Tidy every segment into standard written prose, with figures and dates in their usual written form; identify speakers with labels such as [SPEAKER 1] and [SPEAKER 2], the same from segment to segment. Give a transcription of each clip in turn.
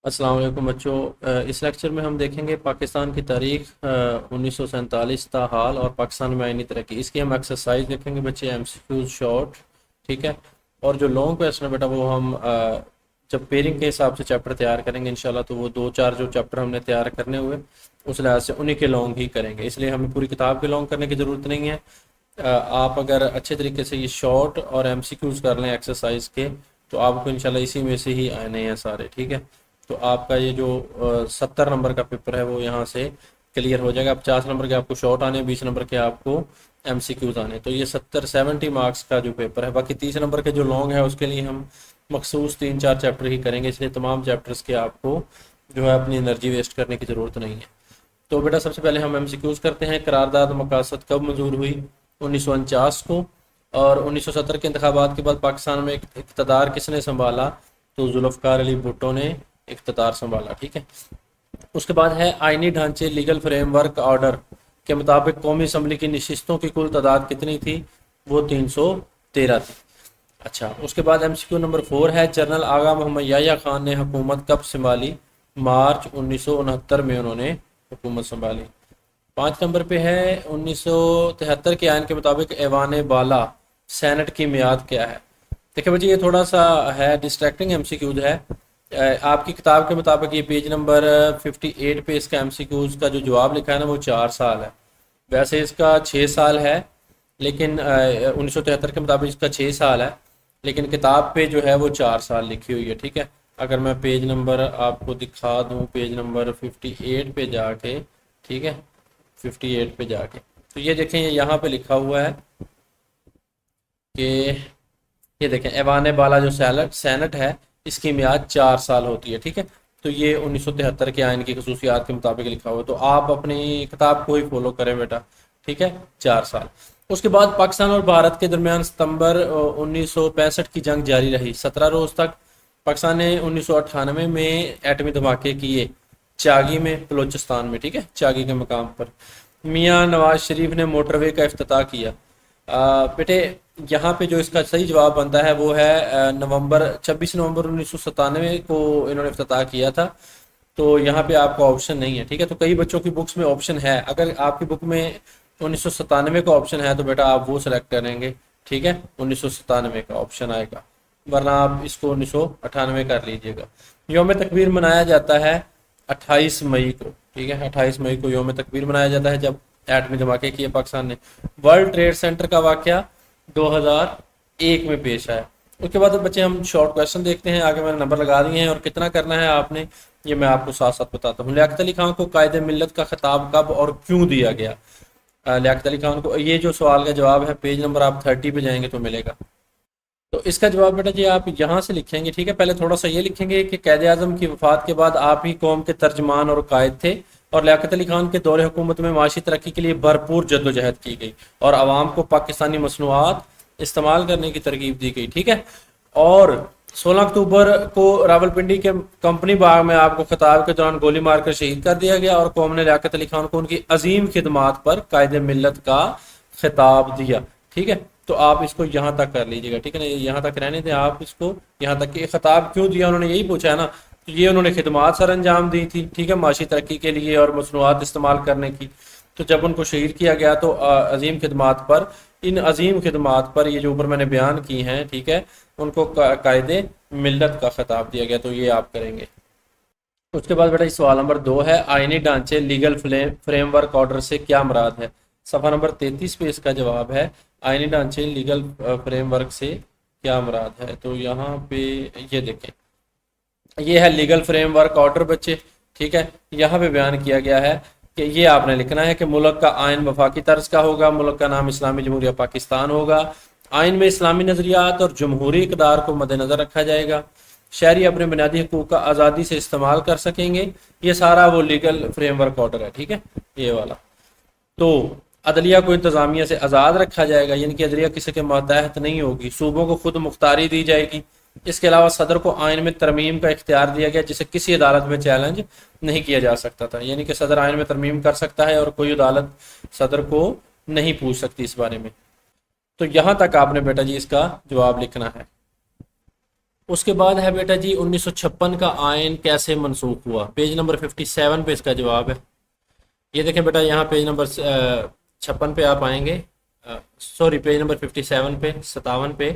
[SPEAKER 1] السلام علیکم بچوں، اس لیکچر میں ہم دیکھیں گے پاکستان کی تاریخ 1947 تا حال اور پاکستان میں آئینی ترقی۔ اس کی ہم ایکسرسائز دیکھیں گے بچے، ایم سی کیوز شارٹ، ٹھیک ہے۔ اور جو لانگ کویسچن ہے بیٹا وہ ہم جب پیرنگ کے حساب سے چیپٹر تیار کریں گے انشاءاللہ، تو وہ دو چار جو چیپٹر ہم نے تیار کرنے ہوئے اس لحاظ سے انہی کے لانگ ہی کریں گے، اس لیے ہمیں پوری کتاب کے لانگ کرنے کی ضرورت نہیں ہے۔ آپ اگر اچھے طریقے سے یہ شارٹ اور ایم سی کیوز کر لیں ایکسرسائز کے، تو آپ کو انشاءاللہ اسی میں سے ہی آنے ہیں سارے، ٹھیک ہے۔ تو آپ کا یہ جو 70 نمبر کا پیپر ہے وہ یہاں سے کلیئر ہو جائے گا۔ 50 نمبر کے آپ کو شارٹ آنے، 20 نمبر کے آپ کو ایم سی کیوز آنے، تو یہ 70 مارکس کا جو پیپر ہے۔ باقی 30 نمبر کے جو لانگ ہے اس کے لیے ہم مخصوص 3 4 چیپٹر ہی کریں گے، اس لیے تمام چیپٹرز کے آپ کو جو ہے اپنی انرجی ویسٹ کرنے کی ضرورت نہیں ہے۔ تو بیٹا سب سے پہلے ہم ایم سی کیوز کرتے ہیں۔ قرارداد مقاصد کب منظور ہوئی؟ 1949 کو۔ اور 1970 کے انتخابات کے بعد پاکستان میں اقتدار کس نے سنبھالا؟ تو ذوالفقار علی بھٹو نے اقتدار سنبھالا، ٹھیک ہے۔ اس کے بعد ہے آئینی ڈھانچے لیگل فریم ورک آرڈر کے مطابق قومی اسمبلی کی نشستوں کی کل تعداد کتنی تھی؟ وہ 313 تھی۔ اچھا، اس کے بعد ایم سی کیو نمبر 4 ہے جنرل آغا محمد یحییٰ خان نے حکومت کب سنبھالی؟ مارچ 1969 میں انہوں نے حکومت سنبھالی۔ 5 نمبر پہ ہے 1973 کے آئین کے مطابق ایوان بالا سینٹ کی میعاد کیا ہے؟ دیکھیں بچے، یہ تھوڑا سا ہے ڈسٹریکٹنگ ایم سی کیوز ہے۔ آپ کی کتاب کے مطابق یہ پیج نمبر 58 پہ اس کا ایم سی کیوز کا جو جواب لکھا ہے نا وہ 4 سال ہے، ویسے اس کا 6 سال ہے، لیکن 1973 کے مطابق اس کا 6 سال ہے، لیکن کتاب پہ جو ہے وہ 4 سال لکھی ہوئی ہے، ٹھیک ہے۔ اگر میں پیج نمبر آپ کو دکھا دوں، پیج نمبر 58 پہ جا کے، ٹھیک ہے، 58 پہ جا کے تو یہ دیکھیں، یہ یہاں پہ لکھا ہوا ہے کہ یہ دیکھیں ایوان بالا جو سینٹ ہے اس کی میعاد 4 سال ہوتی ہے، ٹھیک ہے۔ تو یہ 1973 کے آئین کی خصوصیات کے مطابق لکھا ہوا ہے، تو آپ اپنی کتاب کو ہی فالو کریں بیٹا، ٹھیک ہے، 4 سال۔ اس کے بعد پاکستان اور بھارت کے درمیان ستمبر 1965 کی جنگ جاری رہی 17 روز تک۔ پاکستان نے 1998 میں ایٹمی دھماکے کیے چاگی میں، بلوچستان میں، ٹھیک ہے، چاگی کے مقام پر۔ میاں نواز شریف نے موٹر وے کا افتتاح کیا۔ بیٹے یہاں پہ جو اس کا صحیح جواب بنتا ہے وہ ہے 26 نومبر 1997 کو انہوں نے افتتاح کیا تھا، تو یہاں پہ آپ کا آپشن نہیں ہے، ٹھیک ہے۔ تو کئی بچوں کی بکس میں آپشن ہے، اگر آپ کی بک میں 1997 کا آپشن ہے تو بیٹا آپ وہ سلیکٹ کریں گے، ٹھیک ہے، 1997 کا آپشن آئے گا، ورنہ آپ اس کو 1998 کر لیجئے گا۔ یوم تکبیر منایا جاتا ہے 28 مئی کو، ٹھیک ہے، 28 مئی کو یوم تکبیر منایا جاتا ہے جب ایٹمی دھماکے کیے پاکستان نے۔ ورلڈ ٹریڈ سینٹر کا واقعہ 2001 میں پیش آیا۔ اس کے بعد بچے ہم شارٹ کویسچن دیکھتے ہیں، آگے میں نے نمبر لگا دیے ہیں اور کتنا کرنا ہے آپ نے یہ میں آپ کو ساتھ ساتھ بتاتا ہوں۔ لیاقت علی خان کو قائد ملت کا خطاب کب اور کیوں دیا گیا؟ لیاقت علی خان کو، یہ جو سوال کا جواب ہے پیج نمبر آپ 30 پہ جائیں گے تو ملے گا۔ تو اس کا جواب بیٹا جی آپ یہاں سے لکھیں گے، ٹھیک ہے۔ پہلے تھوڑا سا یہ لکھیں گے کہ قائد اعظم کی وفات کے بعد آپ ہی قوم کے ترجمان اور قائد تھے، اور لیاقت علی خان کے دور حکومت میں معاشی ترقی کے لیے بھرپور جدوجہد کی گئی اور عوام کو پاکستانی مصنوعات استعمال کرنے کی ترغیب دی گئی، ٹھیک ہے۔ اور 16 اکتوبر کو راولپنڈی کے کمپنی باغ میں آپ کو خطاب کے دوران گولی مار کر شہید کر دیا گیا، اور قوم نے لیاقت علی خان کو ان کی عظیم خدمات پر قائد ملت کا خطاب دیا، ٹھیک ہے۔ تو آپ اس کو یہاں تک کر لیجئے گا، ٹھیک ہے نا، یہاں تک رہنے دیں آپ اس کو، یہاں تک کہ خطاب کیوں دیا انہوں نے یہی پوچھا ہے نا، تو یہ انہوں نے خدمات سر انجام دی تھی، ٹھیک ہے، معاشی ترقی کے لیے اور مصنوعات استعمال کرنے کی، تو جب ان کو شہید کیا گیا تو عظیم خدمات پر، ان عظیم خدمات پر یہ جو اوپر میں نے بیان کی ہیں، ٹھیک ہے، ان کو قائد ملت کا خطاب دیا گیا، تو یہ آپ کریں گے۔ اس کے بعد بیٹا سوال نمبر 2 ہے آئینی ڈھانچے لیگل فریم ورک آرڈر سے کیا مراد ہے؟ صفحہ نمبر 33 پہ اس کا جواب ہے آئینی ڈھانچے لیگل فریم ورک سے کیا مراد ہے۔ تو یہاں پہ یہ دیکھیں، یہ ہے لیگل فریم ورک آرڈر بچے، ٹھیک ہے۔ یہاں پہ بیان کیا گیا ہے کہ یہ آپ نے لکھنا ہے کہ ملک کا آئین وفاقی طرز کا ہوگا، ملک کا نام اسلامی جمہوریہ پاکستان ہوگا، آئین میں اسلامی نظریات اور جمہوری اقدار کو مد نظر رکھا جائے گا، شہری اپنے بنیادی حقوق کا آزادی سے استعمال کر سکیں گے، یہ سارا وہ لیگل فریم ورک آرڈر ہے، ٹھیک ہے، یہ والا۔ تو عدلیہ کو انتظامیہ سے آزاد رکھا جائے گا، یعنی کہ عدلیہ کسی کے ماتحت نہیں ہوگی، صوبوں کو خود مختاری دی جائے گی۔ اس کے علاوہ صدر کو آئین میں ترمیم کا اختیار دیا گیا جسے کسی عدالت میں چیلنج نہیں کیا جا سکتا تھا، یعنی کہ صدر آئین میں ترمیم کر سکتا ہے اور کوئی عدالت صدر کو نہیں پوچھ سکتی اس بارے میں۔ تو یہاں تک آپ نے بیٹا جی اس کا جواب لکھنا ہے۔ اس کے بعد ہے بیٹا جی 1956 کا آئین کیسے منسوخ ہوا، پیج نمبر 57 پہ اس کا جواب ہے۔ یہ دیکھیں بیٹا یہاں پیج نمبر 56 پہ آپ آئیں گے، سوری پیج نمبر 57 پہ 57 پہ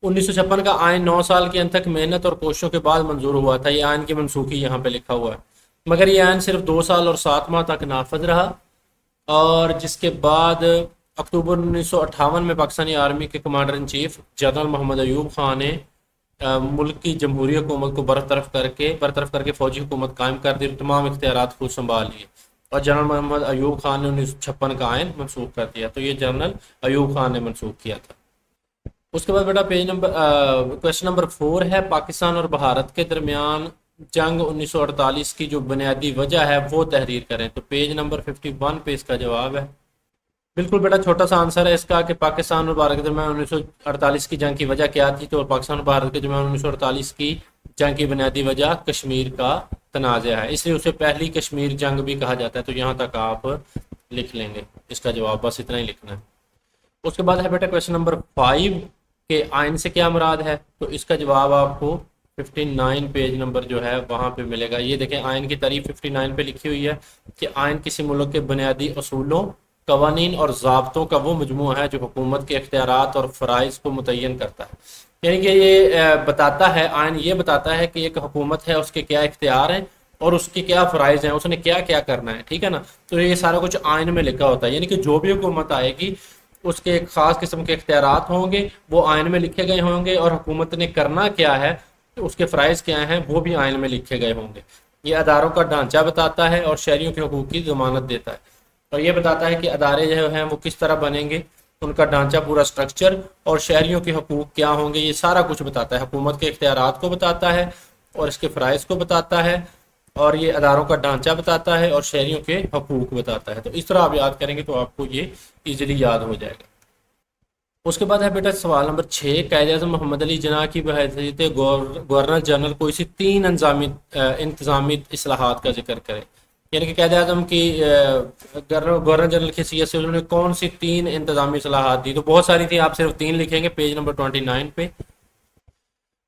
[SPEAKER 1] 1956 کا آئین 9 سال کے انتھک محنت اور کوششوں کے بعد منظور ہوا تھا۔ یہ آئین کی منسوخی یہاں پہ لکھا ہوا ہے، مگر یہ آئین صرف 2 سال اور 7 ماہ تک نافذ رہا، اور جس کے بعد اکتوبر 1958 میں پاکستانی آرمی کے کمانڈر ان چیف جنرل محمد ایوب خان نے ملک کی جمہوری حکومت کو برطرف کر کے فوجی حکومت قائم کر دی، تمام اختیارات خود سنبھال لیے، اور جنرل محمد ایوب خان نے 1956 کا آئین منسوخ کر دیا۔ تو یہ جنرل ایوب خان نے منسوخ کیا تھا۔ اس کے بعد بیٹا پیج نمبر کویشچن نمبر 4 ہے، پاکستان اور بھارت کے درمیان جنگ 1948 کی جو بنیادی وجہ ہے وہ تحریر کریں۔ تو پیج نمبر 51 پہ اس کا جواب ہے۔ بالکل بیٹا چھوٹا سا آنسر ہے اس کا کہ پاکستان اور بھارت کے درمیان 1948 کی جنگ کی وجہ کیا تھی، تو پاکستان اور بھارت کے درمیان 1948 کی جنگ کی بنیادی وجہ کشمیر کا تنازع ہے، اس لیے اسے پہلی کشمیر جنگ بھی کہا جاتا ہے۔ تو یہاں تک آپ لکھ لیں گے، اس کا جواب بس اتنا ہی لکھنا ہے۔ اس کے بعد ہے بیٹا کویشچن نمبر 5 کہ آئین سے کیا مراد ہے، تو اس کا جواب آپ کو 59 پیج نمبر جو ہے وہاں پہ ملے گا۔ یہ دیکھیں آئین کی تعریف 59 پہ لکھی ہوئی ہے کہ آئین کسی ملک کے بنیادی اصولوں، قوانین اور ضابطوں کا وہ مجموعہ ہے جو حکومت کے اختیارات اور فرائض کو متعین کرتا ہے۔ یعنی کہ یہ بتاتا ہے، آئین یہ بتاتا ہے کہ ایک حکومت ہے، اس کے کیا اختیار ہیں اور اس کے کیا فرائض ہیں، اس نے کیا کیا کرنا ہے، ٹھیک ہے نا۔ تو یہ سارا کچھ آئین میں لکھا ہوتا ہے، یعنی کہ جو بھی حکومت آئے گی اس کے ایک خاص قسم کے اختیارات ہوں گے، وہ آئین میں لکھے گئے ہوں گے، اور حکومت نے کرنا کیا ہے، اس کے فرائض کیا ہیں، وہ بھی آئین میں لکھے گئے ہوں گے۔ یہ اداروں کا ڈھانچہ بتاتا ہے اور شہریوں کے حقوق کی ضمانت دیتا ہے، اور یہ بتاتا ہے کہ ادارے جو ہیں وہ کس طرح بنیں گے، ان کا ڈھانچہ، پورا سٹرکچر، اور شہریوں کے حقوق کیا ہوں گے، یہ سارا کچھ بتاتا ہے۔ حکومت کے اختیارات کو بتاتا ہے اور اس کے فرائض کو بتاتا ہے، اور یہ اداروں کا ڈھانچہ بتاتا ہے اور شہریوں کے حقوق بتاتا ہے۔ تو اس طرح آپ یاد کریں گے تو آپ کو یہ ایزیلی یاد ہو جائے گا۔ اس کے بعد ہے بیٹا سوال نمبر 6، قائد اعظم محمد علی جناح کی بحیثیت گورنر جنرل کوئی سی 3 انتظامی اصلاحات کا ذکر کرے۔ یعنی کہ قائد اعظم کی گورنر جنرل کی حیثیت سے انہوں نے کون سی 3 انتظامی اصلاحات دی، تو بہت ساری تھی، آپ صرف 3 لکھیں گے پیج نمبر 29 پہ۔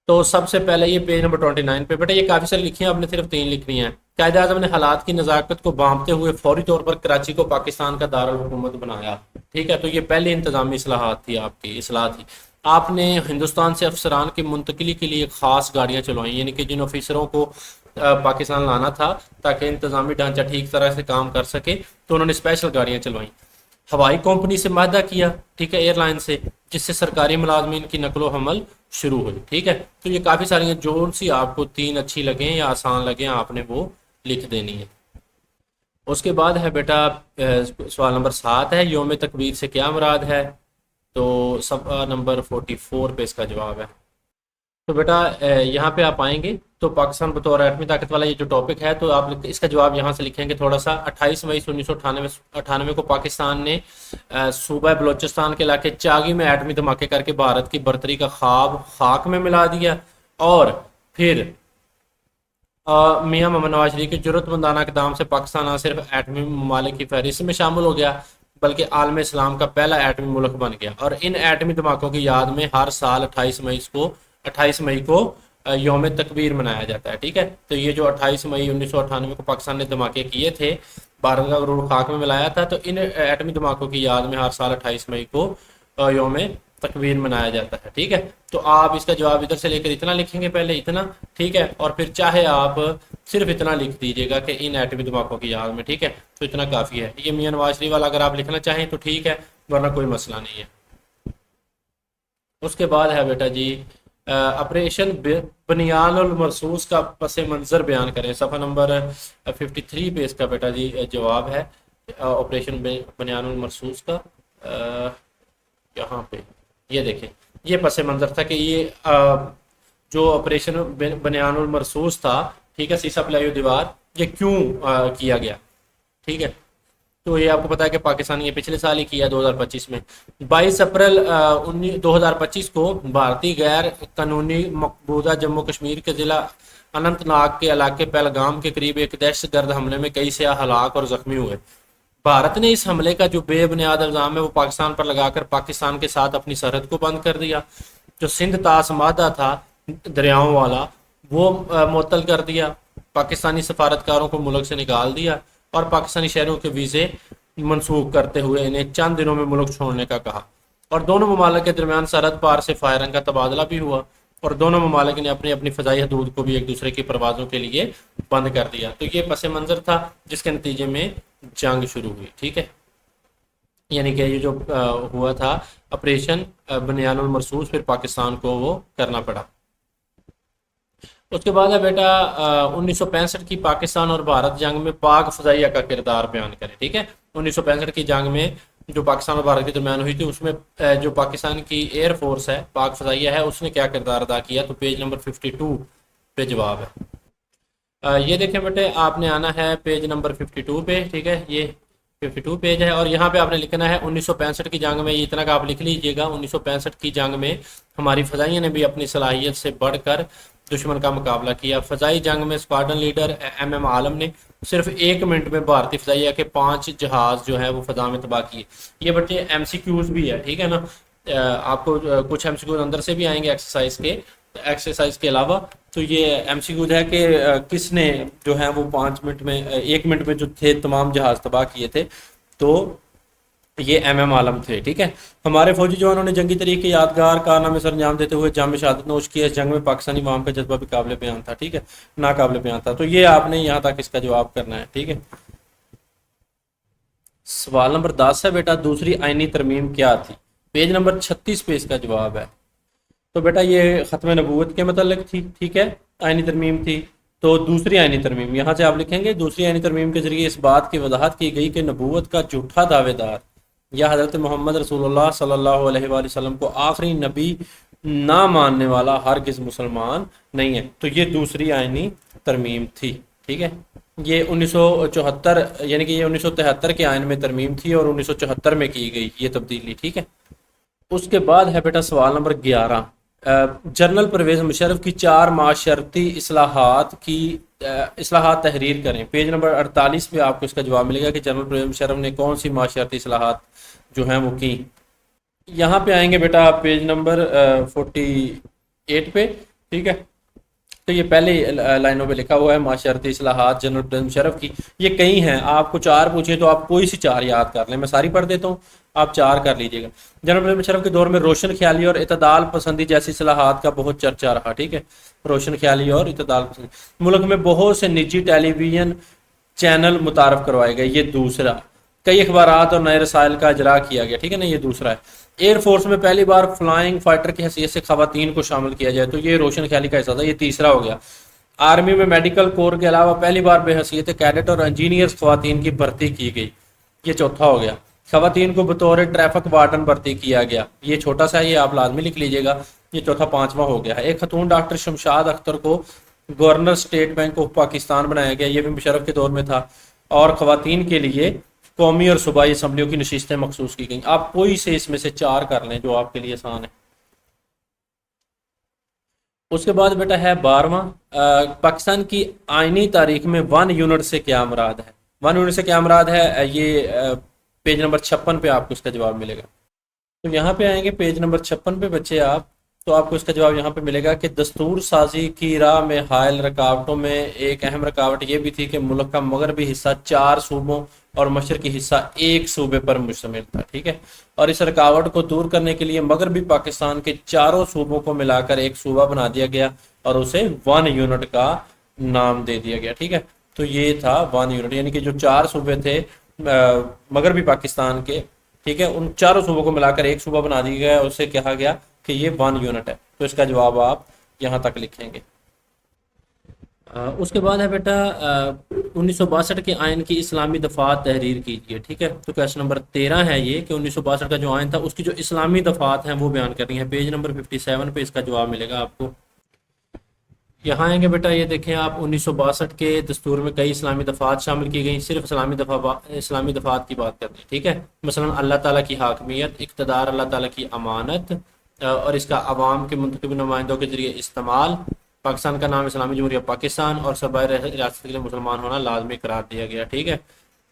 [SPEAKER 1] تو سب سے پہلے یہ پیج نمبر 29 پہ بیٹا یہ کافی ساری لکھی ہیں، آپ نے صرف 3 لکھنی ہیں۔ قائد اعظم نے حالات کی نزاکت کو بھانپتے ہوئے فوری طور پر کراچی کو پاکستان کا دارالحکومت بنایا، ٹھیک ہے۔ تو یہ پہلی انتظامی اصلاحات تھی، آپ کی اصلاح تھی۔ آپ نے ہندوستان سے افسران کی منتقلی کے لیے خاص گاڑیاں چلوائیں، یعنی کہ جن آفیسروں کو پاکستان لانا تھا تاکہ انتظامی ڈھانچہ ٹھیک طرح سے کام کر سکے، تو انہوں نے اسپیشل گاڑیاں چلوائیں۔ ہوائی کمپنی سے معاہدہ کیا، ٹھیک ہے، ایئر لائن سے، جس سے سرکاری ملازمین کی نقل و حمل شروع ہوئی، ٹھیک ہے۔ تو یہ کافی ساری ہیں، جو سی آپ کو 3 اچھی لگیں یا آسان لگیں آپ نے وہ لکھ دینی ہے۔ اس کے بعد ہے بیٹا سوال نمبر 7 ہے، یوم تکبیر سے کیا مراد ہے، تو صفحہ نمبر 44 پہ اس کا جواب ہے۔ تو بیٹا یہاں پہ آپ آئیں گے تو پاکستان بطور ایٹمی طاقت والا یہ جو ٹاپک ہے، تو آپ اس کا جواب یہاں سے لکھیں گے تھوڑا سا۔ 28 مئی 1998 کو پاکستان نے صوبہ بلوچستان کے علاقے چاگی میں ایٹمی دھماکے کر کے بھارت کی برتری کا خواب خاک میں ملا دیا، اور پھر میاں محمد نواز شریف کے جرأت مندانہ اقدام سے پاکستان نہ صرف ایٹمی ممالک کی فہرست میں شامل ہو گیا بلکہ عالم اسلام کا پہلا ایٹمی ملک بن گیا۔ اور ان ایٹمی دھماکوں کی یاد میں ہر سال 28 مئی کو یوم تکبیر منایا جاتا ہے، ٹھیک ہے۔ تو یہ جو 28 مئی 1998 کو پاکستان نے دھماکے کیے تھے، بھارت کا غرور خاک میں ملایا تھا، تو ان ایٹمی دھماکوں کی یاد میں ہر سال 28 مئی کو یوم تکبیر منایا جاتا ہے، ٹھیک ہے۔ تو آپ اس کا جواب ادھر سے لے کر اتنا لکھیں گے، پہلے اتنا، ٹھیک ہے، اور پھر چاہے آپ صرف اتنا لکھ دیجیے گا کہ ان ایٹمی دھماکوں کی یاد میں، ٹھیک ہے۔ تو اتنا کافی ہے، یہ میاں نواز شریف والا اگر آپ لکھنا چاہیں تو ٹھیک ہے، ورنہ کوئی مسئلہ نہیں ہے۔ اس کے بعد ہے بیٹا جی آپریشن بنیان المرصوص کا پس منظر بیان کریں، صفحہ نمبر 53 پہ اس کا بیٹا جی جواب ہے۔ آپریشن بنیان المرصوص کا یہاں پہ یہ دیکھیں، یہ پس منظر تھا کہ یہ جو آپریشن بنیان المرصوص تھا، ٹھیک ہے، سیسا پلائی دیوار، یہ کیوں کیا گیا، ٹھیک ہے۔ تو یہ آپ کو پتا ہے کہ پاکستان نے پچھلے سال ہی کیا 2025 میں۔ 22 اپریل 2025 کو بھارتی غیر قانونی مقبوضہ جموں کشمیر کے ضلع اننت ناگ کے علاقے پہلگام کے قریب ایک دہشت گرد حملے میں کئی سیاح ہلاک اور زخمی ہوئے۔ بھارت نے اس حملے کا جو بے بنیاد الزام ہے وہ پاکستان پر لگا کر پاکستان کے ساتھ اپنی سرحد کو بند کر دیا۔ جو سندھ طاس مادہ تھا دریاؤں والا وہ معطل کر دیا، پاکستانی سفارتکاروں کو ملک سے نکال دیا اور پاکستانی شہریوں کے ویزے منسوخ کرتے ہوئے انہیں چند دنوں میں ملک چھوڑنے کا کہا، اور دونوں ممالک کے درمیان سرحد پار سے فائرنگ کا تبادلہ بھی ہوا، اور دونوں ممالک نے اپنی اپنی فضائی حدود کو بھی ایک دوسرے کی پروازوں کے لیے بند کر دیا۔ تو یہ پس منظر تھا جس کے نتیجے میں جنگ شروع ہوئی، ٹھیک ہے، یعنی کہ یہ جو ہوا تھا آپریشن بنیان المرصوص، پھر پاکستان کو وہ کرنا پڑا۔ اس کے بعد ہے بیٹا 1965 کی پاکستان اور بھارت جنگ میں پاک فضائیہ کا کردار بیان کرے، ٹھیک ہے۔ 1965 کی جنگ میں جو پاکستان اور بھارت کے درمیان ہوئی تھی اس میں جو پاکستان کی ایئر فورس ہے، پاک فضائیہ ہے، اس نے کیا کردار ادا کیا، تو پیج نمبر 52 پہ جواب ہے۔ یہ دیکھیں بیٹے، آپ نے آنا ہے پیج نمبر 52 پہ، ٹھیک ہے، یہ 52 پیج ہے، اور یہاں پہ آپ نے لکھنا ہے 1965 کی جنگ میں، یہ اتنا کہ آپ لکھ لیجئے گا، 1965 کی جنگ میں ہماری فضائیہ نے بھی اپنی صلاحیت سے بڑھ کر دشمن کا مقابلہ کیا۔ فضائی جنگ میں اسکواڈرن لیڈر ایم عالم نے صرف 1 منٹ میں بھارتی فضائیہ کے 5 جہاز جو ہے وہ فضا میں تباہ کیے۔ یہ بچے ایم سی کیوز بھی ہے، ٹھیک ہے نا، آپ کو کچھ ایم سی کیوز اندر سے بھی آئیں گے ایکسرسائز کے علاوہ۔ تو یہ ایم سی کیوز ہے کہ کس نے جو ہے وہ 5 منٹ میں 1 منٹ میں جو تھے تمام جہاز تباہ کیے تھے، تو یہ ایم عالم تھے، ٹھیک ہے۔ ہمارے فوجی جوانوں نے جنگی تاریخ کے یادگار کارنامے سر انجام دیتے ہوئے جام شہادت نوش کی۔ اس جنگ میں پاکستانی عوام کا جذبہ بھی قابل بیان تھا، ٹھیک ہے، ناقابل بیان تھا۔ تو یہ آپ نے یہاں تک اس کا جواب کرنا ہے، ٹھیک ہے۔ سوال نمبر 10 ہے بیٹا، دوسری آئینی ترمیم کیا تھی؟ پیج نمبر 36 پہ اس کا جواب ہے۔ تو بیٹا یہ ختم نبوت کے متعلق تھی، ٹھیک ہے، آئینی ترمیم تھی۔ تو دوسری آئینی ترمیم یہاں سے آپ لکھیں گے، دوسری آئینی ترمیم کے ذریعے اس بات کی وضاحت کی گئی کہ نبوت کا جھوٹا دعوے دار یا حضرت محمد رسول اللہ صلی اللہ علیہ وآلہ وسلم کو آخری نبی نہ ماننے والا ہرگز مسلمان نہیں ہے۔ تو یہ دوسری آئینی ترمیم تھی، ٹھیک ہے۔ یہ 1974 یعنی کہ یہ 1973 کے آئین میں ترمیم تھی اور 1974 میں کی گئی یہ تبدیلی، ٹھیک ہے۔ اس کے بعد ہے بیٹا سوال نمبر 11، جنرل پرویز مشرف کی 4 معاشرتی اصلاحات تحریر کریں۔ پیج نمبر 48 پہ آپ کو اس کا جواب ملے گا کہ جنرل پرویز مشرف نے کون سی معاشرتی اصلاحات جو ہیں وہ کی۔ یہاں پہ آئیں گے بیٹا پیج نمبر 48 پہ، ٹھیک ہے۔ تو یہ پہلے لائنوں پہ لکھا ہوا ہے معاشرتی اصلاحات جنرل پرویز مشرف کی، یہ کئی ہیں، آپ کو 4 پوچھیں تو آپ کوئی سی 4 یاد کر لیں، میں ساری پڑھ دیتا ہوں، آپ 4 کر لیجئے گا۔ جنرل پرویز مشرف کے دور میں روشن خیالی اور اعتدال پسندی جیسی اصلاحات کا بہت چرچا رہا، ٹھیک ہے، روشن خیالی اور اعتدال پسندی۔ ملک میں بہت سے نجی ٹیلی ویژن چینل متعارف کروائے گئے، یہ دوسرا۔ کئی اخبارات اور نئے رسائل کا اجرا کیا گیا، ٹھیک ہے نا، یہ دوسرا ہے۔ ایئر فورس میں پہلی بار فلائنگ فائٹر کی حیثیت سے خواتین کو شامل کیا جائے، تو یہ روشن خیالی کا حصہ تھا، یہ تیسرا ہو گیا۔ آرمی میں میڈیکل کور کے علاوہ پہلی بار بے حیثیت کیڈٹ اور انجینئرز خواتین کی بھرتی کی گئی، یہ چوتھا ہو گیا۔ خواتین کو بطور ٹریفک وارڈن بھرتی کیا گیا، یہ چھوٹا سا ہے، یہ آپ لازمی لکھ لیجئے گا، یہ چوتھا 5واں ہو گیا ہے۔ ایک خاتون ڈاکٹر شمشاد اختر کو governor state bank of Pakistan بنایا گیا، یہ بھی مشرف کے دور میں تھا، اور خواتین کے لیے قومی اور صوبائی اسمبلیوں کی نشستیں مخصوص کی گئیں۔ آپ کوئی سے اس میں سے 4 کر لیں جو آپ کے لیے آسان ہے۔ اس کے بعد بیٹا ہے 12واں، پاکستان کی آئینی تاریخ میں 1 یونٹ سے کیا مراد ہے؟ 1 یونٹ سے کیا مراد ہے، یہ پیج نمبر 56 پہ آپ کو اس کا جواب ملے گا۔ تو یہاں پہ آئیں گے پیج نمبر 56 پہ بچے آپ، تو آپ کو اس کا جواب یہاں پہ ملے گا کہ دستور سازی کی راہ میں حائل رکاوٹوں میں ایک اہم رکاوٹ یہ بھی تھی کہ ملک کا مغربی حصہ 4 صوبوں اور مشرقی حصہ 1 صوبے پر مشتمل تھا، ٹھیک ہے، اور اس رکاوٹ کو دور کرنے کے لیے مغربی پاکستان کے 4 صوبوں کو ملا کر ایک صوبہ بنا دیا گیا اور اسے 1 یونٹ کا نام دے دیا گیا، ٹھیک ہے۔ تو یہ تھا 1 یونٹ، یعنی کہ جو 4 صوبے تھے مغربی پاکستان کے، ٹھیک ہے، ان 4 صوبوں کو ملا کر ایک صوبہ بنا دیا گیا، اسے کہا گیا کہ یہ 1 یونٹ ہے۔ تو اس کا جواب آپ یہاں تک لکھیں گے۔ اس کے بعد ہے بیٹا 1962 کے آئین کی اسلامی دفعات تحریر کیجیے، ٹھیک ہے۔ تو کویسچن نمبر 13 ہے یہ کہ 1962 کا جو آئین تھا اس کی جو اسلامی دفعات ہیں وہ بیان کرنی ہے۔ پیج نمبر 57 پہ اس کا جواب ملے گا آپ کو۔ یہاں آئیں گے بیٹا، یہ دیکھیں آپ 1962 کے دستور میں کئی اسلامی دفعات شامل کی گئیں، صرف اسلامی دفعات کی بات کرتے ہیں، ٹھیک ہے۔ مثلا اللہ تعالیٰ کی حاکمیت، اقتدار اللہ تعالیٰ کی امانت اور اس کا عوام کے منتخب نمائندوں کے ذریعے استعمال، پاکستان کا نام اسلامی جمہوریہ پاکستان اور صوبۂ ریاست کے لیے مسلمان ہونا لازمی قرار دیا گیا، ٹھیک ہے،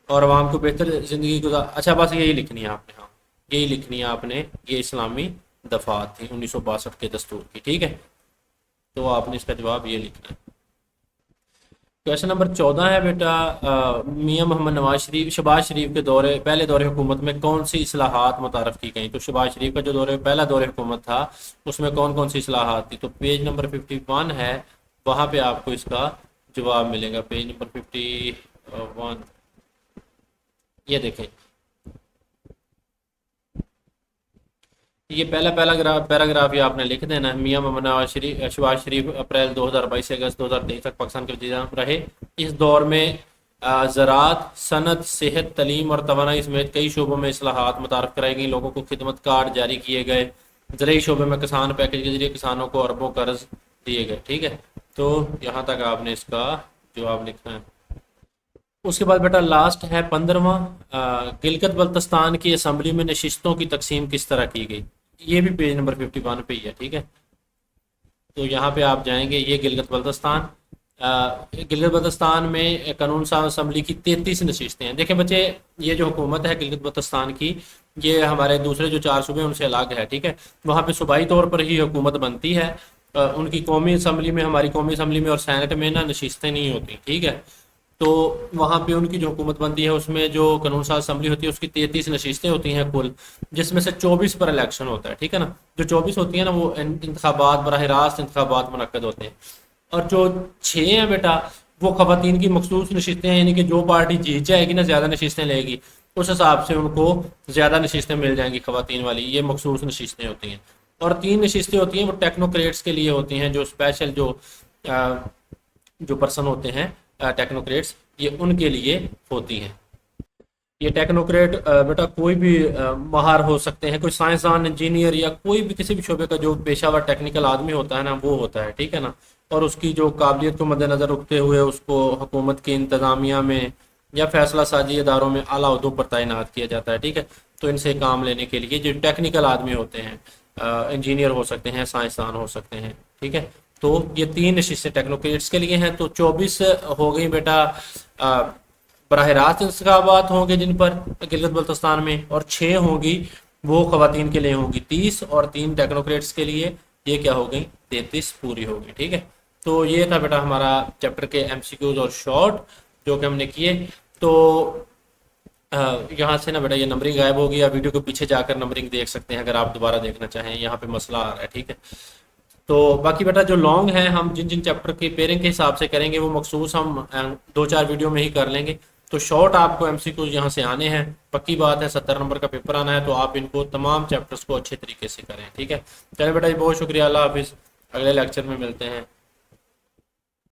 [SPEAKER 1] اور عوام کو بہتر زندگی گزار، اچھا بس یہی لکھنی ہے آپ نے، ہاں یہی لکھنی ہے آپ نے، یہ اسلامی دفعات تھی 1962 کے دستور کی، ٹھیک ہے، تو آپ نے اس کا جواب یہ لکھنا ہے۔ کویشچن نمبر 14 ہے بیٹا، میاں محمد نواز شریف شہباز شریف کے پہلے دور حکومت میں کون سی اصلاحات متعارف کی گئیں؟ تو شہباز شریف کا جو پہلا دور حکومت تھا اس میں کون کون سی اصلاحات تھی؟ تو پیج نمبر 51 ہے، وہاں پہ آپ کو اس کا جواب ملے گا، پیج نمبر 51۔ یہ دیکھیں، یہ پہلا پیراگراف یہ آپ نے لکھ دینا ہے، میاں محمد نواز شہباز شریف اپریل 2022 سے اگست 2023 تک پاکستان کے وزیر اعظم رہے۔ اس دور میں زراعت، صنعت، صحت، تعلیم اور توانائی سمیت کئی شعبوں میں اصلاحات متعارف کرائی گئی، لوگوں کو خدمت کارڈ جاری کیے گئے، زرعی شعبے میں کسان پیکج کے ذریعے کسانوں کو اربوں قرض دیے گئے، ٹھیک ہے، تو یہاں تک آپ نے اس کا جواب لکھنا ہے۔ اس کے بعد بیٹا لاسٹ ہے 15واں، گلگت بلتستان کی اسمبلی میں نشستوں کی تقسیم کس طرح کی گئی؟ یہ بھی پیج نمبر 51 پہ ہی ہے، ٹھیک ہے، تو یہاں پہ آپ جائیں گے، یہ گلگت بلتستان میں قانون ساز اسمبلی کی 33 نشستیں ہیں۔ دیکھیں بچے، یہ جو حکومت ہے گلگت بلتستان کی، یہ ہمارے دوسرے جو 4 صوبے ہیں ان سے الگ ہے، ٹھیک ہے، وہاں پہ صوبائی طور پر ہی حکومت بنتی ہے، ان کی قومی اسمبلی میں، ہماری قومی اسمبلی میں اور سینٹ میں نا نشستیں نہیں ہوتی، ٹھیک ہے، تو وہاں پہ ان کی جو حکومت بنتی ہے اس میں جو قانون ساز اسمبلی ہوتی ہے اس کی 33 نشستیں ہوتی ہیں کل، جس میں سے 24 پر الیکشن ہوتا ہے، ٹھیک ہے نا، جو 24 ہوتی ہیں نا وہ انتخابات، براہ راست انتخابات منعقد ہوتے ہیں، اور جو 6 ہیں بیٹا وہ خواتین کی مخصوص نشستیں ہیں، یعنی کہ جو پارٹی جیت جائے گی نا، زیادہ نشستیں لے گی، اس حساب سے ان کو زیادہ نشستیں مل جائیں گی خواتین والی، یہ مخصوص نشستیں ہوتی ہیں، اور 3 نشستیں ہوتی ہیں وہ ٹیکنوکریٹس کے لیے ہوتی ہیں، جو اسپیشل جو پرسن ہوتے ہیں ٹیکنوکریٹس، یہ ان کے لیے ہوتی ہیں۔ یہ ٹیکنوکریٹ بیٹا کوئی بھی ماہر ہو سکتے ہیں، کوئی سائنسدان، انجینئر یا کوئی بھی کسی بھی شعبے کا جو پیشہ ور ٹیکنیکل آدمی ہوتا ہے نا، وہ ہوتا ہے، ٹھیک ہے نا، اور اس کی جو قابلیت کو مد نظر رکھتے ہوئے اس کو حکومت کی انتظامیہ میں یا فیصلہ سازی اداروں میں اعلیٰ عہدوں پر تعینات کیا جاتا ہے، ٹھیک ہے، تو ان سے کام لینے کے لیے جو ٹیکنیکل آدمی ہوتے ہیں، انجینئر ہو سکتے ہیں، سائنسدان ہو سکتے ہیں، ٹھیک ہے، تو یہ 3 نشستیں ٹیکنوکریٹس کے لیے ہیں، تو 24 ہو گئی بیٹا براہ راست انتخابات ہوں گے جن پر گلگت بلتستان میں، اور 6 ہوں گی وہ خواتین کے لیے ہوں گی 30، اور 3 ٹیکنوکریٹس کے لیے، یہ کیا ہو گئی 33 پوری ہو گئی، ٹھیک ہے، تو یہ تھا بیٹا ہمارا چیپٹر کے MCQs اور شارٹ جو کہ ہم نے کیے۔ تو یہاں سے نا بیٹا یہ نمبرنگ غائب ہو گیا، ویڈیو کے پیچھے جا کر نمبرنگ دیکھ سکتے ہیں اگر آپ دوبارہ دیکھنا چاہیں، یہاں پہ مسئلہ آ رہا ہے، ٹھیک ہے، تو باقی بیٹا جو لانگ ہیں ہم جن چیپٹر کی پیئرنگ کے حساب سے کریں گے وہ مخصوص ہم 2-4 ویڈیو میں ہی کر لیں گے، تو شارٹ آپ کو MCQs یہاں سے آنے ہیں، پکی بات ہے 70 نمبر کا پیپر آنا ہے، تو آپ ان کو تمام چیپٹرز کو اچھے طریقے سے کریں، ٹھیک ہے، چلیں بیٹا جی، بہت شکریہ، اللہ حافظ، اگلے لیکچر میں ملتے ہیں۔